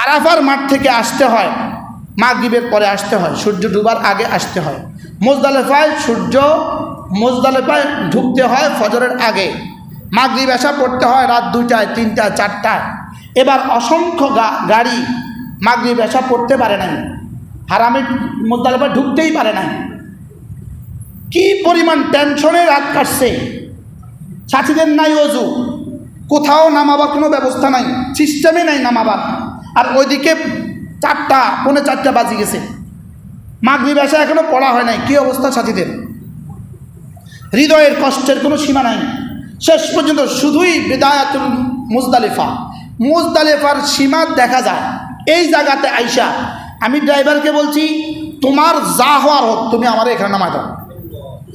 আরাফার মাঠ থেকে আসতে হয়, মাগরিবের পরে আসতে হয়, সূর্য ডুবার আগে আসতে হয়। মুজদালিফায় ঢুকতে হয় ফজরের আগে। মাগরিব এশা পড়তে হয় রাত 2টায়, 3টায়, 4টায়। এবার অসংখ্য গাড়ি মাগরিব এশা পড়তে পারে নাই, হারামে মুজদালিফায় ঢুকতেই পারে নাই। কি পরিমাণ টেনশনে রাত কাটছে। সাথীদের নাই অজু, কোথাও নামাবার কোনো ব্যবস্থা নাই, সিস্টেমে নাই নামাবার। আর ওইদিকে 4টা, পৌনে 4টা বাজে গেছে, মাগরিব এশা এখনো পড়া হয় নাই। কি অবস্থা সাথীদের? হৃদয়ের কষ্টের কোনো সীমা নাই। শেষ পর্যন্ত শুধুই বিদায়াতুল মুজদালিফার সীমা দেখা যায়। এই জায়গাতে আইসা আমি ড্রাইভারকে বলছি, তোমার যা হওয়ার হোক, তুমি আমার এখানে নামায় দাও,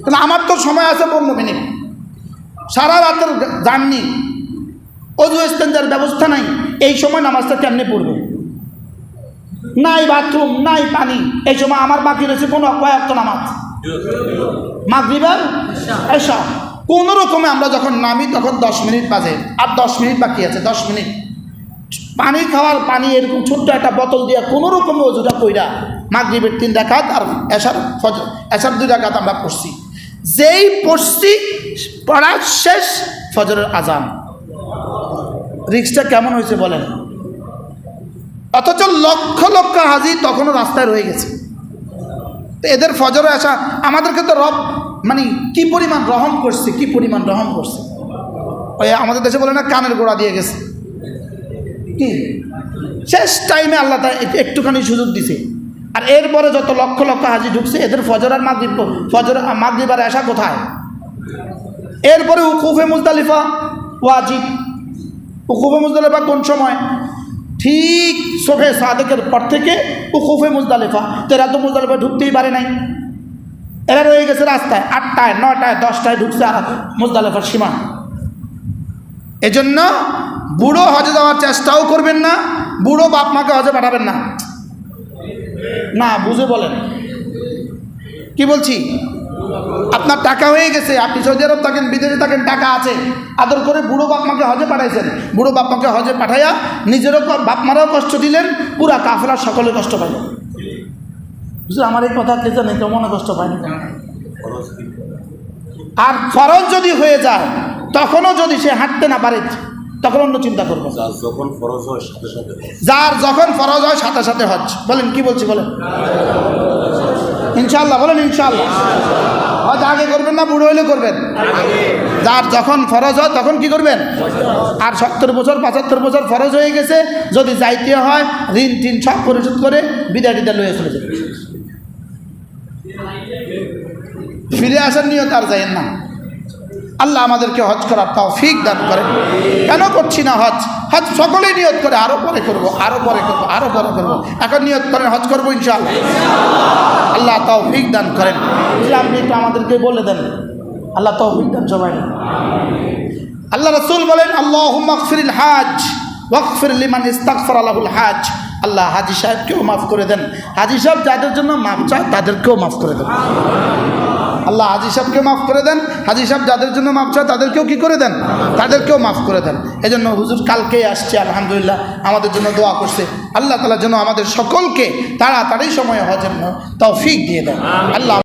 কারণ আমার তো সময় আছে 15 মিনিট। সারা রাতের জার্নি, অজু ইস্তেঞ্জার ব্যবস্থা নাই, এই সময় নামাজটা কেমনে পড়বে? নাই বাথরুম, নাই পানি। এই সময় আমার বাকি রয়েছে কয়েকটা নামাজ, মাগরিব আর এশা। কোনো রকমে আমরা যখন নামি তখন 10 মিনিট বাজে, আর 10 মিনিট বাকি আছে। 10 মিনিট পানি খাওয়ার পানি এরকম ছোট্ট একটা বোতল দিয়ে কোনো রকমে অজুটা কইরা মাগরিবের 3 রাকাত আর এশার 2 রাকাত আমরা পড়ছি। যেই পড়ছি, পড়া শেষ, ফজরের আজান। রিক্সটা কেমন হয়েছে বলেন? অথচ লক্ষ লক্ষ হাজি তখনও রাস্তায় রয়ে গেছে। তো এদের ফজরে আসা আমাদেরকে তো রব মানে কি পরিমাণ রহম করছে, কি পরিমাণ রহম করছে। ওই আমাদের দেশে বলে না, কানের গোড়া দিয়ে গেছে। কি শেষ টাইমে আল্লাহ তা একটুখানি সুযোগ দিছে। আর এরপরে যত লক্ষ লক্ষ হাজি ঢুকছে, এদের ফজর আর মাগরিব আর এশা কোথায়? এরপরে উকুফে মুজদালিফা ওয়াজিব। উকুফে মুজদালিফা কোন সময়? ঠিক সুবহে সাদেকের পর থেকে উকুফে মুজদালিফা। এরা তো মুজদালিফা ঢুকতেই পারে নাই, এরা রয়ে গেছে রাস্তায়। 8টায়, 9টায়, 10টায় ঢুকছে আর মুজদালিফার সীমা। এজন্য বুড়ো হজে যাওয়ার চেষ্টাও করবেন না, বুড়ো বাপ মাকে হজে পাঠাবেন না। না বুঝে বলেন কি বলছি? আপনার টাকা হয়ে গেছে, আপনি সৌদি আরব থাকেন, বিদেশে থাকেন, টাকা আছে, আদর করে বুড়ো বাপ মাকে হজে পাঠাইছেন। বুড়ো বাপ মাকে হজে পাঠাইয়া নিজেরও বাপ মারাও কষ্ট দিলেন, পুরা কাফেলার সকলে কষ্ট পাইলেন। বুঝলেন আমার এই কথা কে জানে? কেউ মনে কষ্ট পায়নি। আর ফরজ যদি হয়ে যায়, তখনও যদি সে হাঁটতে না পারে, তখন অন্য চিন্তা করবো। যার যখন ফরজ হয় সাথে সাথে হজ। বলেন কি বলছি? বলেন ইনশাআল্লাহ, বলেন ইনশাআল্লাহ। হজ আগে করবেন না বুড়ো হইলে করবেন? যার যখন ফরজ হয় তখন কি করবেন? আর 70 বছর 75 বছর ফরজ হয়ে গেছে, যদি যাইতে হয় ঋণ টিন সব পরিশোধ করে বিদায় লয়ে চলে যাবে। ফিরে আসার নিয়ত আর যাইয়েন না। আল্লাহ আমাদেরকে হজ করার তৌফিক দান করেন। কেন করছি না হজ? হজ সকলেই নিয়ত করে, আরো পরে করব, আরো পরে করব, আরো পরে করব। এখন নিয়ত করেন হজ করবো ইনশাআল্লাহ। আল্লাহ তৌফিক দান করেন। আপনি একটু আমাদেরকে বলে দেন, আল্লাহ তৌফিক দান সবাই। আল্লাহ রাসূল বলেন, আল্লাহুম্মা গফিরিল হাজ ওয়াগফির লিমান ইস্তাগফারা লাহুল হাজ। আল্লাহ হাজী সাহেবকেও মাফ করে দেন। হাজী সাহেব যাদের জন্য মাফ চায় তাদেরকেও মাফ করে দেন। আল্লাহ হাজী সাহেবকে মাফ করে দেন। হাজী সাহেব যাদের জন্য মাফ চায় তাদেরকেও কি করে দেন? তাদেরকেও মাফ করে দেন। এই জন্য হুজুর কালকেই আসছে, আলহামদুলিল্লাহ আমাদের জন্য দোয়া করছে। আল্লাহ তাআলা যেন আমাদের সকলকে তাড়াতাড়ি সময়ে হজের তৌফিক দিয়ে দেন। আল্লাহ